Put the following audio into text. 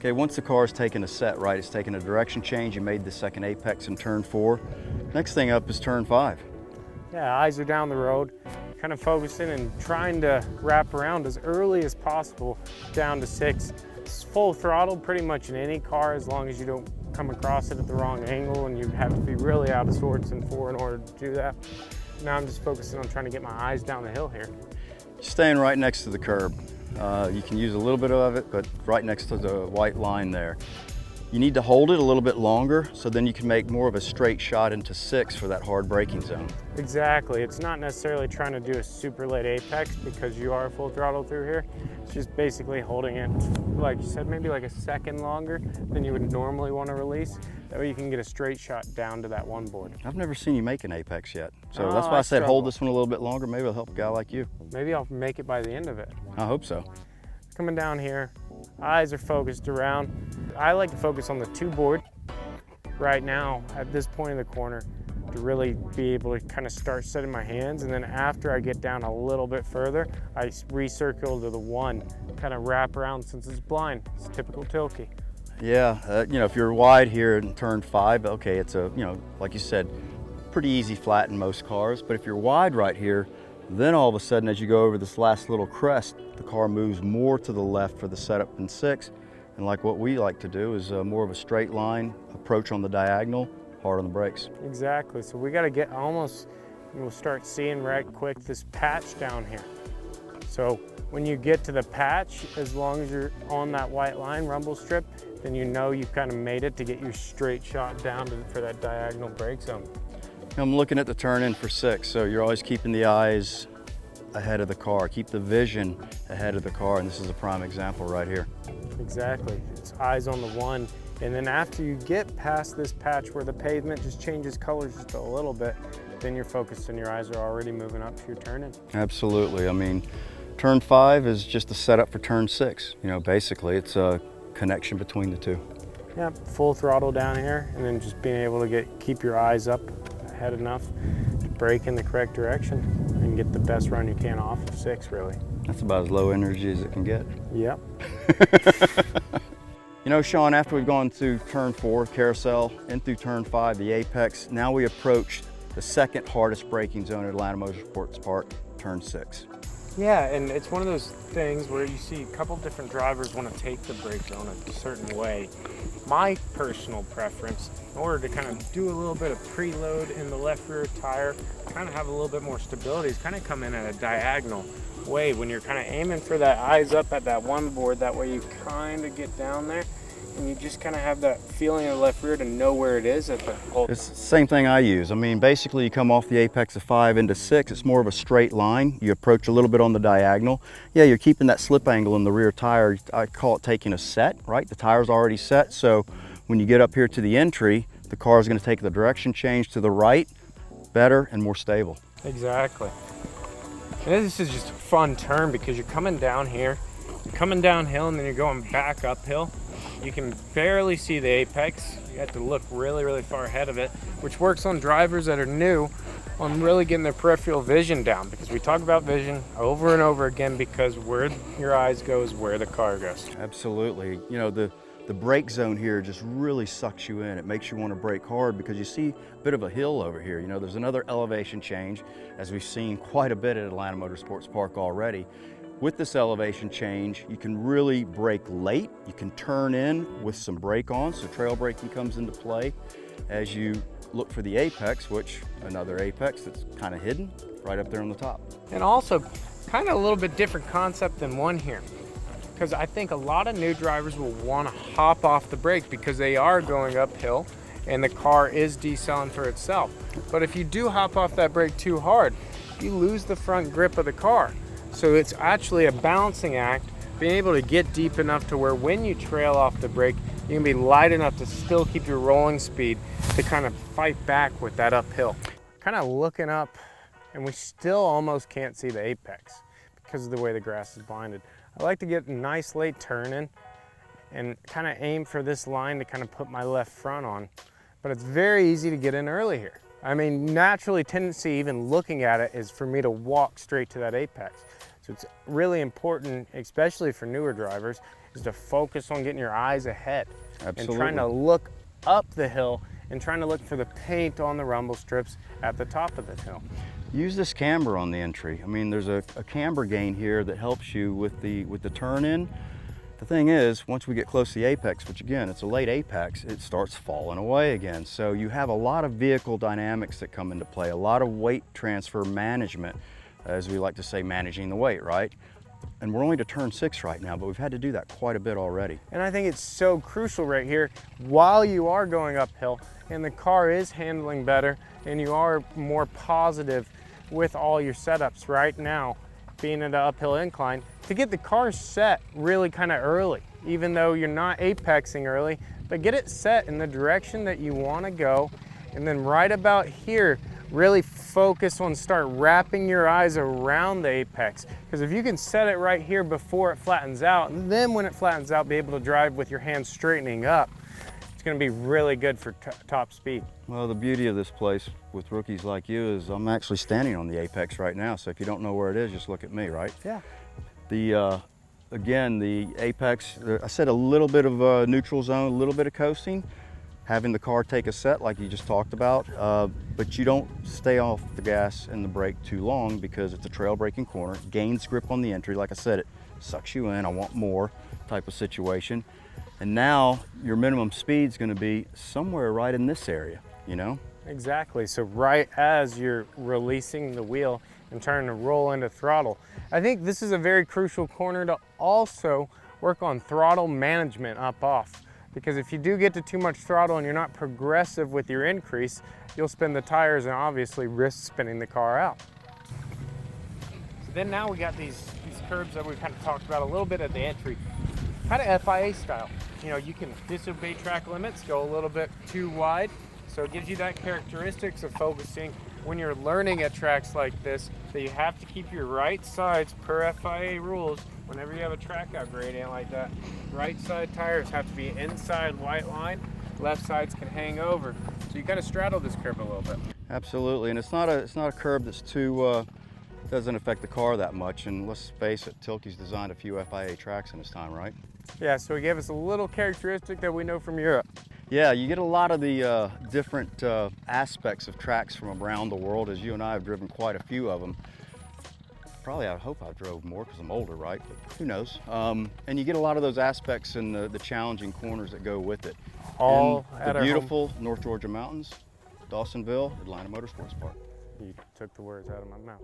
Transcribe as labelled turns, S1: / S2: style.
S1: Okay, once the car's taken a set, right, it's taken a direction change, you made the second apex in turn 4. Next thing up is turn 5.
S2: Yeah, eyes are down the road, kind of focusing and trying to wrap around as early as possible down to 6. It's full throttle pretty much in any car as long as you don't come across it at the wrong angle, and you have to be really out of sorts in 4 in order to do that. Now I'm just focusing on trying to get my eyes down the hill here.
S1: Staying right next to the curb. You can use a little bit of it, but right next to the white line there. You need to hold it a little bit longer so then you can make more of a straight shot into 6 for that hard braking zone.
S2: Exactly. It's not necessarily trying to do a super late apex because you are full throttle through here. It's just basically holding it, like you said, maybe like a second longer than you would normally want to release. That way you can get a straight shot down to that one board.
S1: I've never seen you make an apex yet. So that's why I said hold this one a little bit longer. Maybe it'll help a guy like you.
S2: Maybe I'll make it by the end of it.
S1: I hope so.
S2: Coming down here, eyes are focused around. I like to focus on the 2 board right now at this point in the corner to really be able to kind of start setting my hands, and then after I get down a little bit further, I recircle to the 1, kind of wrap around since it's blind. It's typical Tilke.
S1: Yeah, you know, if you're wide here in turn 5, okay, it's a, you know, like you said, pretty easy flat in most cars, but if you're wide right here, then all of a sudden as you go over this last little crest, the car moves more to the left for the setup in 6. And like what we like to do is more of a straight line approach on the diagonal, hard on the brakes.
S2: Exactly, so we gotta get almost, we'll start seeing right quick this patch down here. So when you get to the patch, as long as you're on that white line rumble strip, then you know you've kind of made it to get your straight shot down for that diagonal brake zone.
S1: I'm looking at the turn in for 6, so you're always keeping the eyes ahead of the car. Keep the vision ahead of the car, and this is a prime example right here.
S2: Exactly, it's eyes on the 1, and then after you get past this patch where the pavement just changes colors just a little bit, then you're focused and your eyes are already moving up to your turn in.
S1: Absolutely, I mean, turn 5 is just a setup for turn 6. You know, basically it's a connection between the 2.
S2: Yeah, full throttle down here, and then just being able to keep your eyes up ahead enough to brake in the correct direction and get the best run you can off of 6, really.
S1: That's about as low energy as it can get.
S2: Yep.
S1: You know, Sean, after we've gone through turn 4, carousel, and through turn 5, the apex, now we approach the second hardest braking zone at Atlanta Motorsports Park, turn 6.
S2: Yeah, and it's one of those things where you see a couple different drivers want to take the brake zone a certain way. My personal preference, in order to kind of do a little bit of preload in the left rear tire, kind of have a little bit more stability, is kind of come in at a diagonal way when you're kind of aiming for that eyes up at that 1 board. That way you kind of get down there and you just kind of have that feeling of the left rear to know where it is at the whole.
S1: It's the same thing I use. I mean, basically you come off the apex of 5 into 6, it's more of a straight line. You approach a little bit on the diagonal. Yeah, you're keeping that slip angle in the rear tire. I call it taking a set, right? The tire's already set, so when you get up here to the entry, the car is going to take the direction change to the right, better and more stable.
S2: Exactly. And this is just a fun turn because you're coming down here, you're coming downhill, and then you're going back uphill. You can barely see the apex. You have to look really, really far ahead of it, which works on drivers that are new on really getting their peripheral vision down, because we talk about vision over and over again because where your eyes go is where the car goes.
S1: Absolutely. You know, the brake zone here just really sucks you in. It makes you want to brake hard because you see a bit of a hill over here. You know, there's another elevation change, as we've seen quite a bit at Atlanta Motorsports Park already. With this elevation change, you can really brake late. You can turn in with some brake on, so trail braking comes into play as you look for the apex, which another apex that's kind of hidden right up there on the top.
S2: And also, kind of a little bit different concept than one here, because I think a lot of new drivers will want to hop off the brake because they are going uphill and the car is decelerating for itself. But if you do hop off that brake too hard, you lose the front grip of the car. So it's actually a balancing act, being able to get deep enough to where when you trail off the brake, you can be light enough to still keep your rolling speed to kind of fight back with that uphill. Kind of looking up, and we still almost can't see the apex because of the way the grass is blinded. I like to get a nice late turn in and kind of aim for this line to kind of put my left front on, but it's very easy to get in early here. I mean, naturally tendency even looking at it is for me to walk straight to that apex. So it's really important, especially for newer drivers, is to focus on getting your eyes ahead.
S1: Absolutely.
S2: And trying to look up the hill and trying to look for the paint on the rumble strips at the top of the hill.
S1: Use this camber on the entry. I mean, there's a camber gain here that helps you with the turn in. The thing is, once we get close to the apex, which again, it's a late apex, it starts falling away again. So you have a lot of vehicle dynamics that come into play, a lot of weight transfer management, as we like to say, managing the weight, right? And we're only to turn 6 right now, but we've had to do that quite a bit already.
S2: And I think it's so crucial right here, while you are going uphill and the car is handling better and you are more positive with all your setups right now, being at an uphill incline, to get the car set really kind of early, even though you're not apexing early, but get it set in the direction that you want to go. And then right about here, really focus on start wrapping your eyes around the apex. Because if you can set it right here before it flattens out, and then when it flattens out, be able to drive with your hands straightening up, it's going to be really good for top speed.
S1: Well, the beauty of this place with rookies like you is I'm actually standing on the apex right now. So if you don't know where it is, just look at me, right?
S2: Yeah.
S1: Again, the apex, I said a little bit of neutral zone, a little bit of coasting, having the car take a set like you just talked about, but you don't stay off the gas and the brake too long because it's a trail braking corner, gains grip on the entry. Like I said, it sucks you in, I want more type of situation. And now your minimum speed is going to be somewhere right in this area, you know?
S2: Exactly. So right as you're releasing the wheel and trying to roll into throttle, I think this is a very crucial corner to also work on throttle management up off. Because if you do get to too much throttle and you're not progressive with your increase, you'll spin the tires and obviously risk spinning the car out. So then now we got these curbs that we kind of talked about a little bit at the entry, kind of FIA style. You know, you can disobey track limits, go a little bit too wide. So it gives you that characteristics of focusing when you're learning at tracks like this, that you have to keep your right sides per FIA rules. Whenever you have a track out gradient like that, right side tires have to be inside white line, left sides can hang over. So you got to straddle this curb a little bit.
S1: Absolutely, and it's not a curb that's too, doesn't affect the car that much. And let's face it, Tilke's designed a few FIA tracks in his time, right?
S2: Yeah, so he gave us a little characteristic that we know from Europe.
S1: Yeah, you get a lot of the different aspects of tracks from around the world, as you and I have driven quite a few of them. Probably, I hope I drove more because I'm older, right? But who knows? And you get a lot of those aspects and the challenging corners that go with it.
S2: All
S1: in
S2: at
S1: the
S2: our
S1: beautiful North Georgia mountains, Dawsonville, Atlanta Motorsports Park.
S2: You took the words out of my mouth.